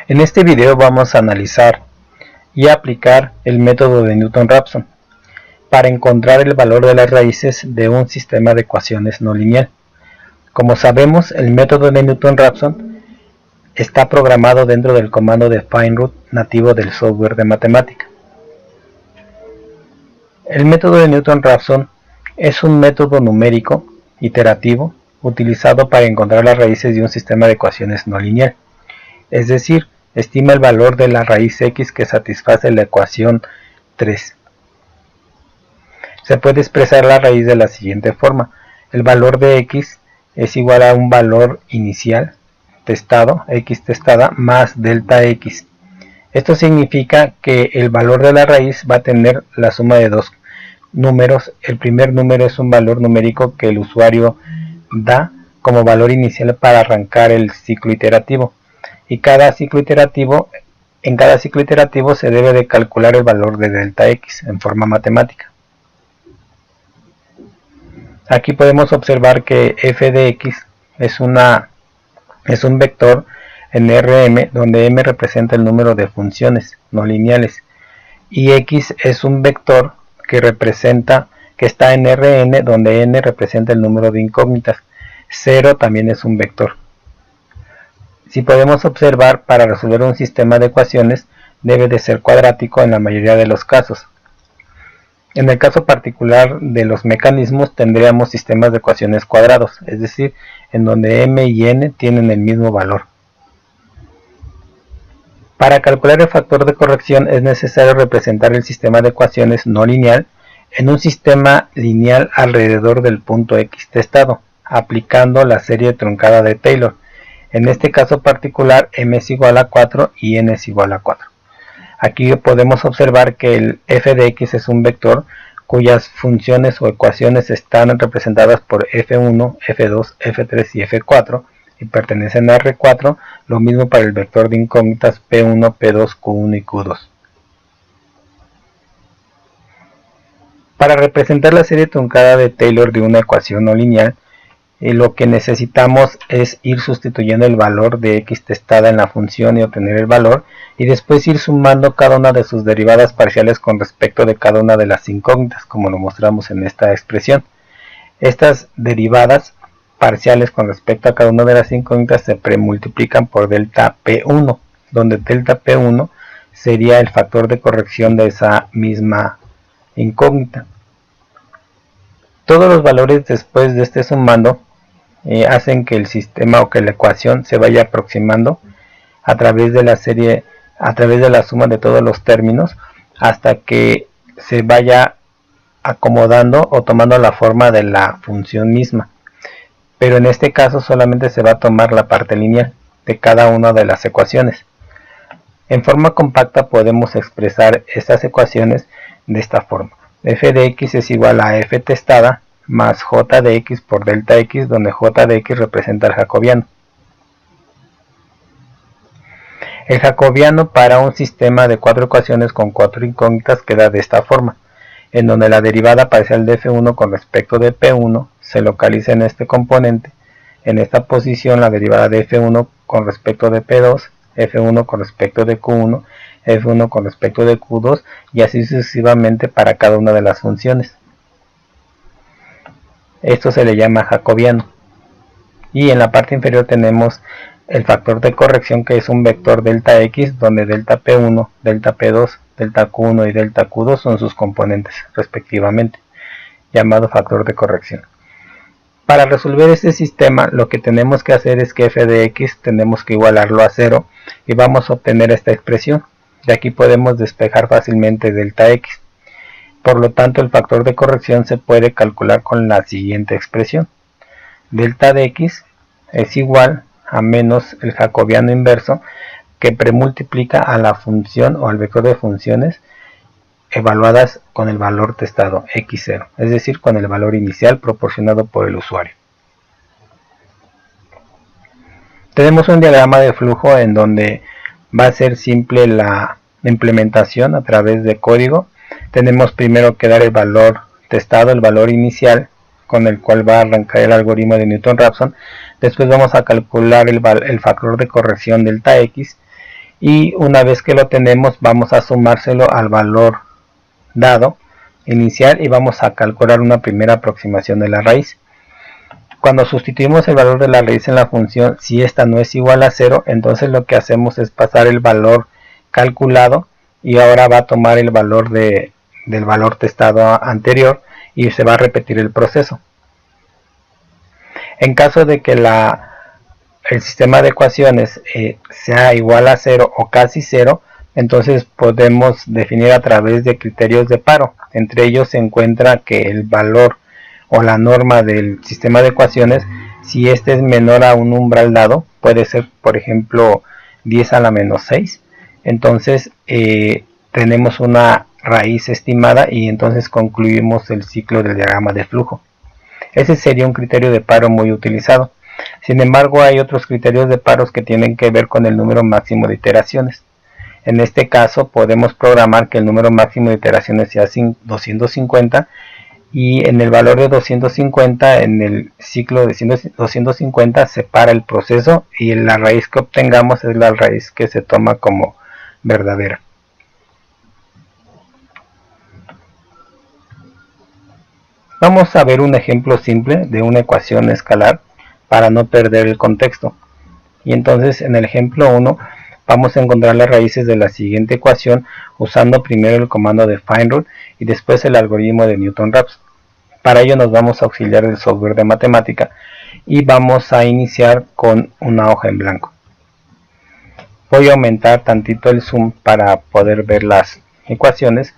En este video vamos a analizar y aplicar el método de Newton-Raphson para encontrar el valor de las raíces de un sistema de ecuaciones no lineal. Como sabemos, el método de Newton-Raphson está programado dentro del comando de FindRoot nativo del software de matemática. El método de Newton-Raphson es un método numérico iterativo utilizado para encontrar las raíces de un sistema de ecuaciones no lineal, es decir, estima el valor de la raíz x que satisface la ecuación 3. Se puede expresar la raíz de la siguiente forma: el valor de x es igual a un valor inicial testado, x testada, más delta x. Esto significa que el valor de la raíz va a tener la suma de dos números. El primer número es un valor numérico que el usuario da como valor inicial para arrancar el ciclo iterativo. Y en cada ciclo iterativo se debe de calcular el valor de delta x en forma matemática. Aquí podemos observar que f de x es un vector en Rm, donde m representa el número de funciones no lineales y x es un vector que está en Rn, donde n representa el número de incógnitas. 0 también es un vector. Si podemos observar, para resolver un sistema de ecuaciones debe de ser cuadrático en la mayoría de los casos. En el caso particular de los mecanismos tendríamos sistemas de ecuaciones cuadrados, es decir, en donde m y n tienen el mismo valor. Para calcular el factor de corrección es necesario representar el sistema de ecuaciones no lineal en un sistema lineal alrededor del punto x testado, aplicando la serie truncada de Taylor. En este caso particular, m es igual a 4 y n es igual a 4. Aquí podemos observar que el f de x es un vector cuyas funciones o ecuaciones están representadas por f1, f2, f3 y f4 y pertenecen a R4, lo mismo para el vector de incógnitas p1, p2, q1 y q2. Para representar la serie truncada de Taylor de una ecuación no lineal, lo que necesitamos es ir sustituyendo el valor de x testada en la función y obtener el valor, y después ir sumando cada una de sus derivadas parciales con respecto de cada una de las incógnitas, como lo mostramos en esta expresión. Estas derivadas parciales con respecto a cada una de las incógnitas se premultiplican por delta P1, donde delta P1 sería el factor de corrección de esa misma incógnita. Todos los valores después de este sumando hacen que el sistema o que la ecuación se vaya aproximando a través de la suma de todos los términos hasta que se vaya acomodando o tomando la forma de la función misma. Pero en este caso solamente se va a tomar la parte lineal de cada una de las ecuaciones. En forma compacta podemos expresar estas ecuaciones de esta forma: f de x es igual a f testada más j de x por delta x, donde j de x representa el jacobiano. El jacobiano para un sistema de 4 ecuaciones con 4 incógnitas queda de esta forma, en donde la derivada parcial de f1 con respecto de p1 se localiza en este componente. En esta posición la derivada de f1 con respecto de p2, f1 con respecto de q1, f1 con respecto de q2 y así sucesivamente para cada una de las funciones. Esto se le llama jacobiano. Y en la parte inferior tenemos el factor de corrección, que es un vector delta x, donde delta p1, delta p2, delta q1 y delta q2 son sus componentes respectivamente, llamado factor de corrección. Para resolver este sistema lo que tenemos que hacer es que f de x tenemos que igualarlo a 0 y vamos a obtener esta expresión. De aquí podemos despejar fácilmente delta x. Por lo tanto, el factor de corrección se puede calcular con la siguiente expresión: delta de x es igual a menos el jacobiano inverso, que premultiplica a la función o al vector de funciones evaluadas con el valor testado x0, es decir, con el valor inicial proporcionado por el usuario. Tenemos un diagrama de flujo en donde va a ser simple la implementación a través de código. Tenemos primero que dar el valor testado, el valor inicial con el cual va a arrancar el algoritmo de Newton-Raphson. Después vamos a calcular el factor de corrección delta x y una vez que lo tenemos vamos a sumárselo al valor dado inicial y vamos a calcular una primera aproximación de la raíz. Cuando sustituimos el valor de la raíz en la función, si esta no es igual a 0, entonces lo que hacemos es pasar el valor calculado y ahora va a tomar el valor del valor testado anterior y se va a repetir el proceso. En caso de que el sistema de ecuaciones sea igual a 0 o casi 0, entonces podemos definir a través de criterios de paro. Entre ellos se encuentra que el valor o la norma del sistema de ecuaciones, si este es menor a un umbral dado, puede ser por ejemplo 10 a la menos 6, entonces tenemos una raíz estimada y entonces concluimos el ciclo del diagrama de flujo. Ese sería un criterio de paro muy utilizado. Sin embargo, hay otros criterios de paros que tienen que ver con el número máximo de iteraciones. En este caso podemos programar que el número máximo de iteraciones sea 250 y en el valor de 250, en el ciclo de 250 se para el proceso y la raíz que obtengamos es la raíz que se toma como verdadera. Vamos a ver un ejemplo simple de una ecuación escalar para no perder el contexto. Y entonces en el ejemplo 1 vamos a encontrar las raíces de la siguiente ecuación usando primero el comando de FindRoot y después el algoritmo de Newton-Raphs. Para ello nos vamos a auxiliar del software de matemática y vamos a iniciar con una hoja en blanco. Voy a aumentar tantito el zoom para poder ver las ecuaciones.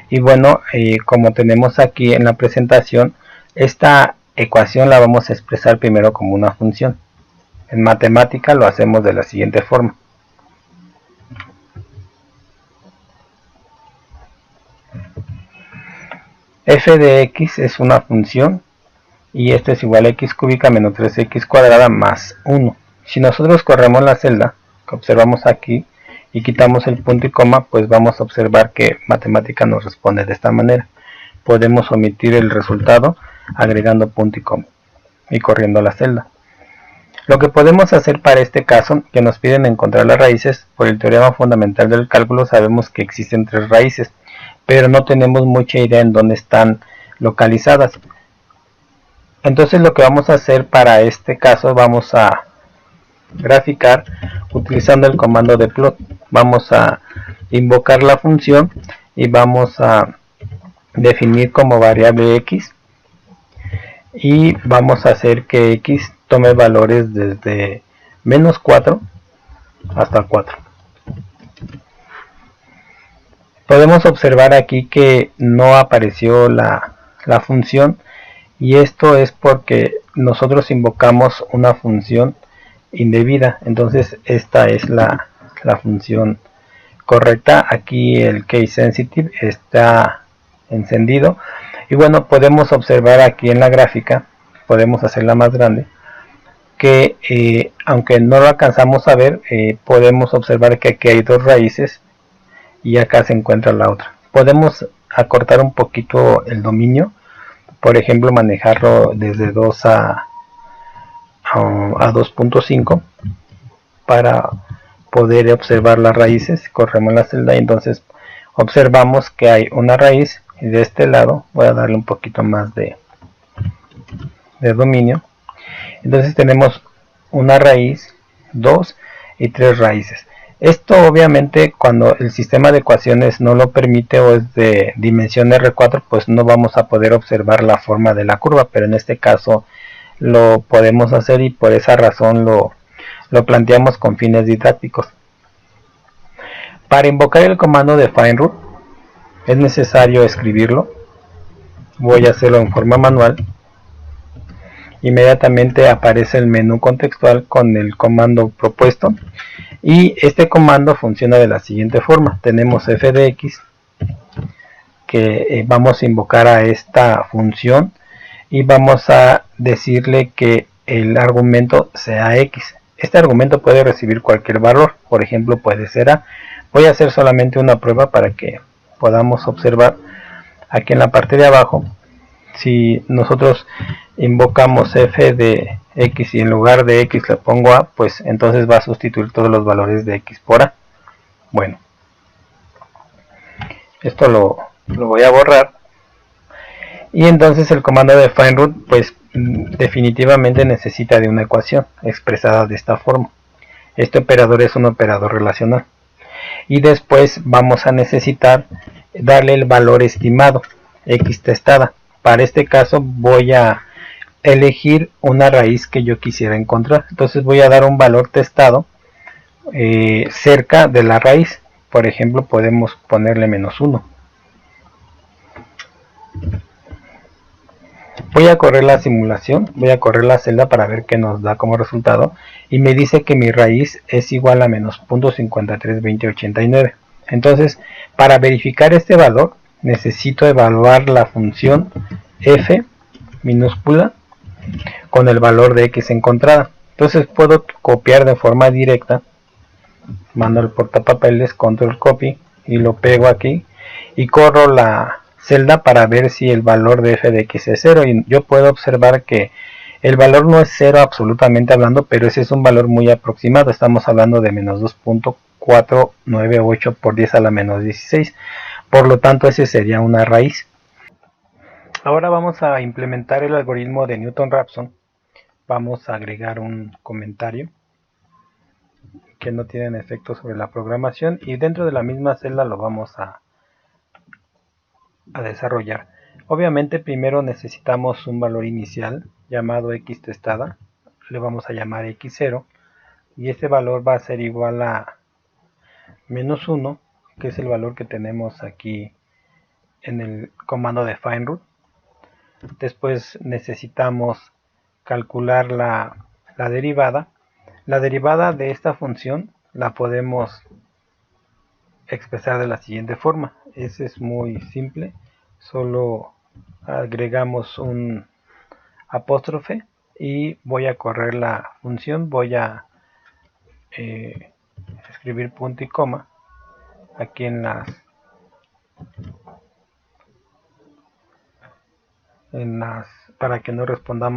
Y bueno, como tenemos aquí en la presentación, esta ecuación la vamos a expresar primero como una función. En matemática lo hacemos de la siguiente forma. F de x es una función y esto es igual a x cúbica menos 3x cuadrada más 1. Si nosotros corremos la celda que observamos aquí y quitamos el punto y coma, pues vamos a observar que matemática nos responde de esta manera. Podemos omitir el resultado agregando punto y coma y corriendo la celda. Lo que podemos hacer para este caso, que nos piden encontrar las raíces, por el teorema fundamental del cálculo sabemos que existen 3 raíces, pero no tenemos mucha idea en dónde están localizadas. Entonces lo que vamos a hacer para este caso, vamos a graficar utilizando el comando de plot. Vamos a invocar la función y vamos a definir como variable x y vamos a hacer que x tome valores desde menos 4 hasta 4. Podemos observar aquí que no apareció la función y esto es porque nosotros invocamos una función indebida. Entonces esta es la función correcta. Aquí el case sensitive está encendido y bueno, podemos observar aquí en la gráfica, podemos hacerla más grande, que aunque no lo alcanzamos a ver, podemos observar que aquí hay 2 raíces y acá se encuentra la otra. Podemos acortar un poquito el dominio, por ejemplo manejarlo desde 2 a 2.5 para poder observar las raíces. Corremos la celda y entonces observamos que hay una raíz y de este lado voy a darle un poquito más de dominio. Entonces tenemos una raíz, 2 y 3 raíces. Esto obviamente cuando el sistema de ecuaciones no lo permite o es de dimensión R4, pues no vamos a poder observar la forma de la curva, pero en este caso lo podemos hacer y por esa razón lo planteamos con fines didácticos. Para invocar el comando de FindRoot es necesario escribirlo. Voy a hacerlo en forma manual. Inmediatamente aparece el menú contextual con el comando propuesto y este comando funciona de la siguiente forma. Tenemos f de x que vamos a invocar a esta función y vamos a decirle que el argumento sea x. Este argumento puede recibir cualquier valor, por ejemplo puede ser a. Voy a hacer solamente una prueba para que podamos observar aquí en la parte de abajo. Si nosotros invocamos f de x y en lugar de x le pongo a, pues entonces va a sustituir todos los valores de x por a. Bueno, esto lo voy a borrar. Y entonces el comando de FindRoot pues definitivamente necesita de una ecuación expresada de esta forma. Este operador es un operador relacional. Y después vamos a necesitar darle el valor estimado, x testada. Para este caso voy a elegir una raíz que yo quisiera encontrar. Entonces voy a dar un valor testado cerca de la raíz. Por ejemplo, podemos ponerle -1. Voy a correr la simulación, voy a correr la celda para ver qué nos da como resultado, y me dice que mi raíz es igual a -0.532089. Entonces, para verificar este valor, necesito evaluar la función f minúscula con el valor de x encontrada. Entonces puedo copiar de forma directa, mando el portapapeles, control copy, y lo pego aquí, y corro la celda para ver si el valor de f de x es 0, y yo puedo observar que el valor no es 0 absolutamente hablando, pero ese es un valor muy aproximado. Estamos hablando de -2.498 por 10 a la -16, por lo tanto ese sería una raíz. Ahora vamos a implementar el algoritmo de Newton-Raphson. Vamos a agregar un comentario que no tienen efecto sobre la programación, y dentro de la misma celda lo vamos a desarrollar. Obviamente primero necesitamos un valor inicial llamado x testada, le vamos a llamar x0, y este valor va a ser igual a -1, que es el valor que tenemos aquí en el comando de FindRoot. Después necesitamos calcular la derivada. La derivada de esta función la podemos expresar de la siguiente forma. Ese es muy simple, solo agregamos un apóstrofe y voy a correr la función. Voy a escribir punto y coma aquí en las para que no responda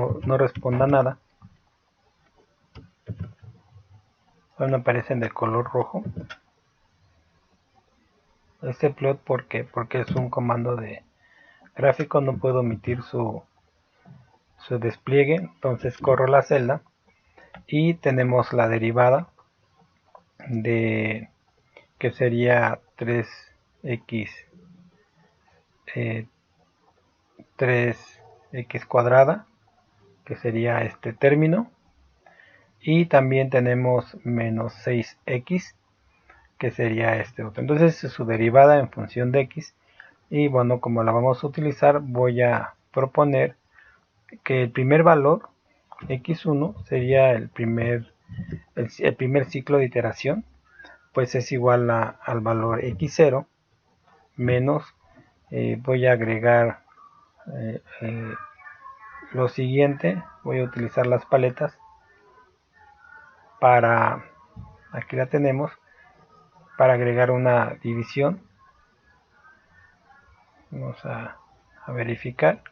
nada. Bueno, aparecen de color rojo. Este plot porque es un comando de gráfico, no puedo omitir su despliegue. Entonces corro la celda y tenemos la derivada de que sería 3x cuadrada, que sería este término, y también tenemos menos 6x, que sería este otro. Entonces es su derivada en función de x, y bueno, como la vamos a utilizar, voy a proponer que el primer valor x1 sería el primer ciclo de iteración, pues es igual al valor x0 menos, voy a agregar lo siguiente. Voy a utilizar las paletas para, aquí la tenemos, para agregar una división. Vamos a verificar.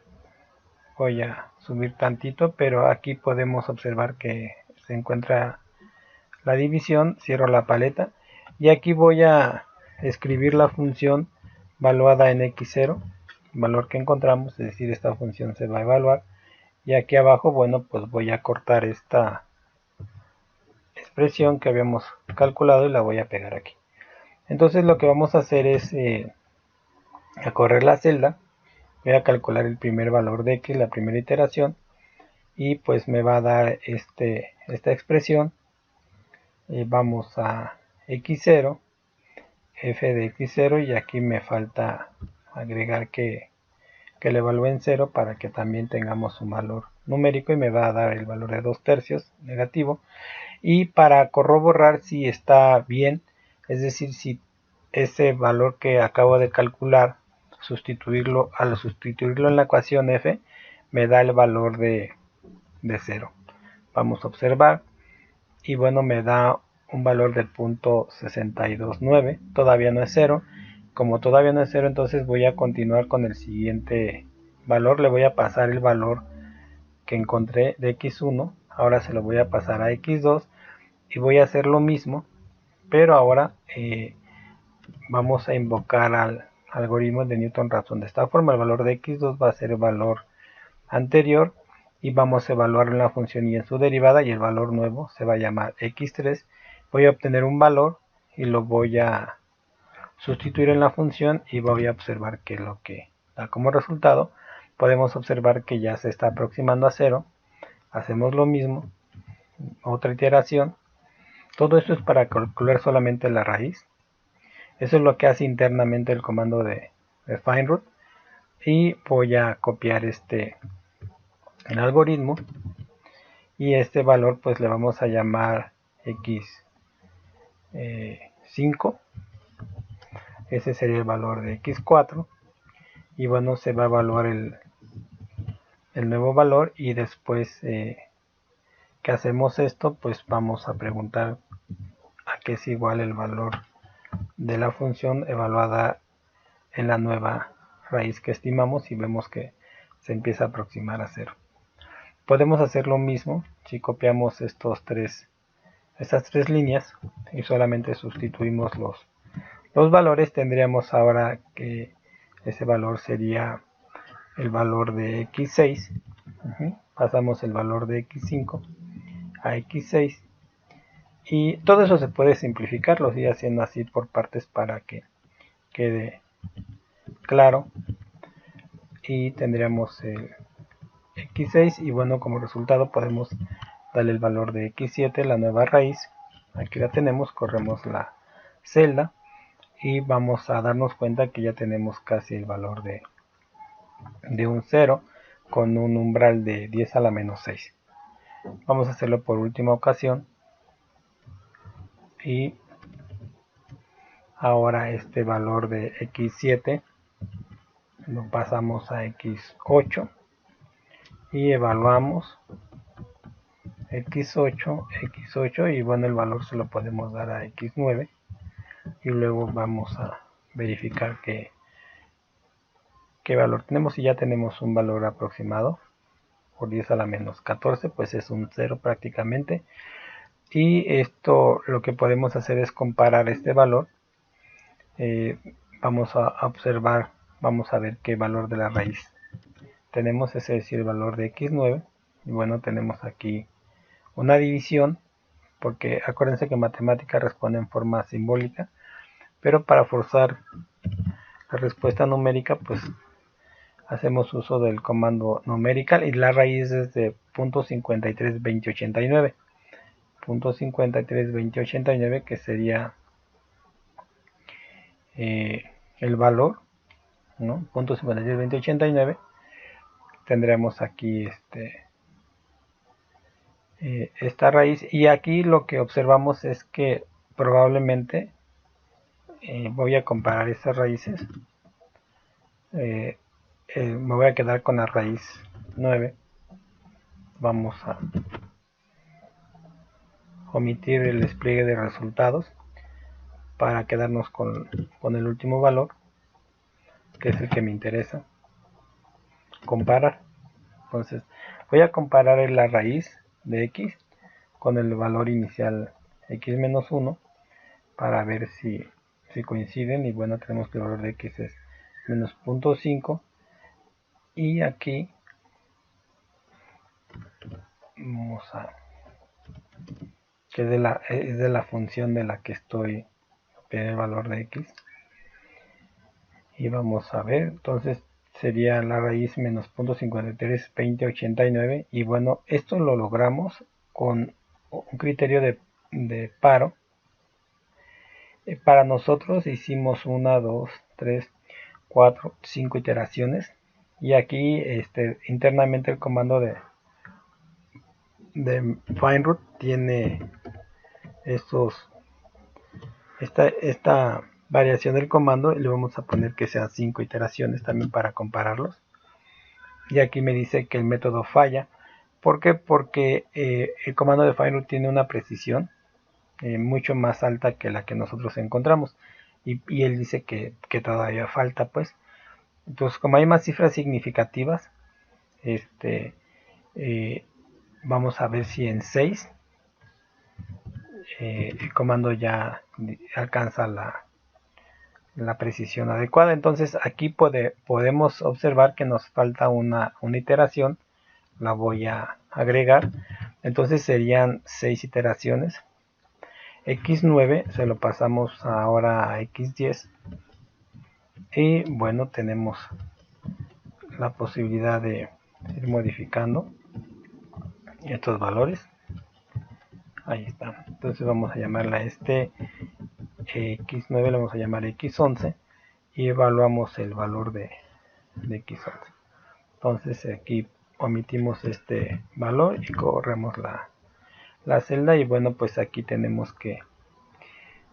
Voy a subir tantito, pero aquí podemos observar que se encuentra la división. Cierro la paleta y aquí voy a escribir la función valuada en x0, valor que encontramos, es decir, esta función se va a evaluar. Y aquí abajo, bueno, pues voy a cortar esta expresión que habíamos calculado y la voy a pegar aquí. Entonces lo que vamos a hacer es a correr la celda. Voy a calcular el primer valor de x, la primera iteración, y pues me va a dar esta expresión. Vamos a x0, f de x0, y aquí me falta agregar que le evalúe en 0 para que también tengamos un valor numérico, y me va a dar el valor de 2/3 negativo. Y para corroborar si está bien, es decir, si ese valor que acabo de calcular, al sustituirlo en la ecuación f, me da el valor de 0. Vamos a observar, y bueno, me da un valor del punto 629. Todavía no es 0. Como todavía no es 0, entonces voy a continuar con el siguiente valor. Le voy a pasar el valor que encontré de x1, ahora se lo voy a pasar a x2, y voy a hacer lo mismo, pero ahora vamos a invocar al algoritmo de Newton-Raphson de esta forma. El valor de x2 va a ser el valor anterior y vamos a evaluarlo en la función y en su derivada, y el valor nuevo se va a llamar x3. Voy a obtener un valor y lo voy a sustituir en la función y voy a observar que lo que da como resultado, podemos observar que ya se está aproximando a 0. Hacemos lo mismo, otra iteración. Todo esto es para calcular solamente la raíz. Eso es lo que hace internamente el comando de FindRoot. Y voy a copiar el algoritmo, y este valor pues le vamos a llamar x5. Ese sería el valor de x4, y bueno, se va a evaluar el nuevo valor, y después que hacemos esto, pues vamos a preguntar a qué es igual el valor de la función evaluada en la nueva raíz que estimamos, y vemos que se empieza a aproximar a 0. Podemos hacer lo mismo si copiamos estas tres líneas y solamente sustituimos los valores. Tendríamos ahora que ese valor sería el valor de x6. Pasamos el valor de x5 a x6, y todo eso se puede simplificar, lo estoy haciendo así por partes para que quede claro. Y tendríamos el x6, y bueno, como resultado podemos darle el valor de x7, la nueva raíz. Aquí la tenemos, corremos la celda y vamos a darnos cuenta que ya tenemos casi el valor de un 0 con un umbral de 10 a la menos 6. Vamos a hacerlo por última ocasión, y ahora este valor de x7 lo pasamos a x8 y evaluamos x8, y bueno, el valor se lo podemos dar a x9, y luego vamos a verificar qué valor tenemos. Y ya tenemos un valor aproximado por 10 a la menos 14, pues es un 0 prácticamente. Y esto, lo que podemos hacer es comparar este valor. Vamos a observar, vamos a ver qué valor de la raíz tenemos, es decir, el valor de x9. Y bueno, tenemos aquí una división, porque acuérdense que matemática responde en forma simbólica, pero para forzar la respuesta numérica, pues hacemos uso del comando numerical, y la raíz es de 0.532089. 0.532089, que sería el valor, ¿no? 0.532089. Tendremos aquí esta raíz, y aquí lo que observamos es que probablemente voy a comparar estas raíces. Me voy a quedar con la raíz 9. Vamos a omitir el despliegue de resultados para quedarnos con el último valor, que es el que me interesa. Comparar. Entonces voy a comparar la raíz de x con el valor inicial x-1 para ver si coinciden. Y bueno, tenemos que el valor de x es menos 0.5, y aquí vamos a que es de la función de la que estoy obteniendo el valor de x, y vamos a ver. Entonces sería la raíz menos 0.532089, y bueno, esto lo logramos con un criterio de paro. Para nosotros hicimos 1, 2, 3, 4, 5 iteraciones, y aquí internamente el comando de FindRoot tiene esta variación del comando, y le vamos a poner que sean 5 iteraciones también para compararlos. Y aquí me dice que el método falla. ¿Por qué? Porque el comando de FindRoot tiene una precisión mucho más alta que la que nosotros encontramos, y él dice que todavía falta, pues. Entonces, como hay más cifras significativas, vamos a ver si en 6 el comando ya alcanza la precisión adecuada. Entonces aquí podemos observar que nos falta una iteración. La voy a agregar. Entonces serían 6 iteraciones. X9 se lo pasamos ahora a X10. Y bueno, tenemos la posibilidad de ir modificando estos valores. Ahí está. Entonces vamos a llamarla X9, lo vamos a llamar X11 y evaluamos el valor de X11. Entonces aquí omitimos este valor y corremos la celda y bueno, pues aquí tenemos que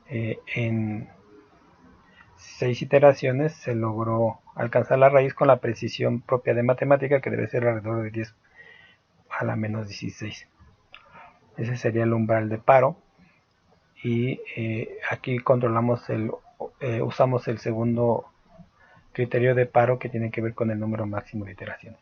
en 6 iteraciones se logró alcanzar la raíz con la precisión propia de matemática, que debe ser alrededor de 10 a la menos 16. Ese sería el umbral de paro. Y aquí controlamos usamos el segundo criterio de paro, que tiene que ver con el número máximo de iteraciones.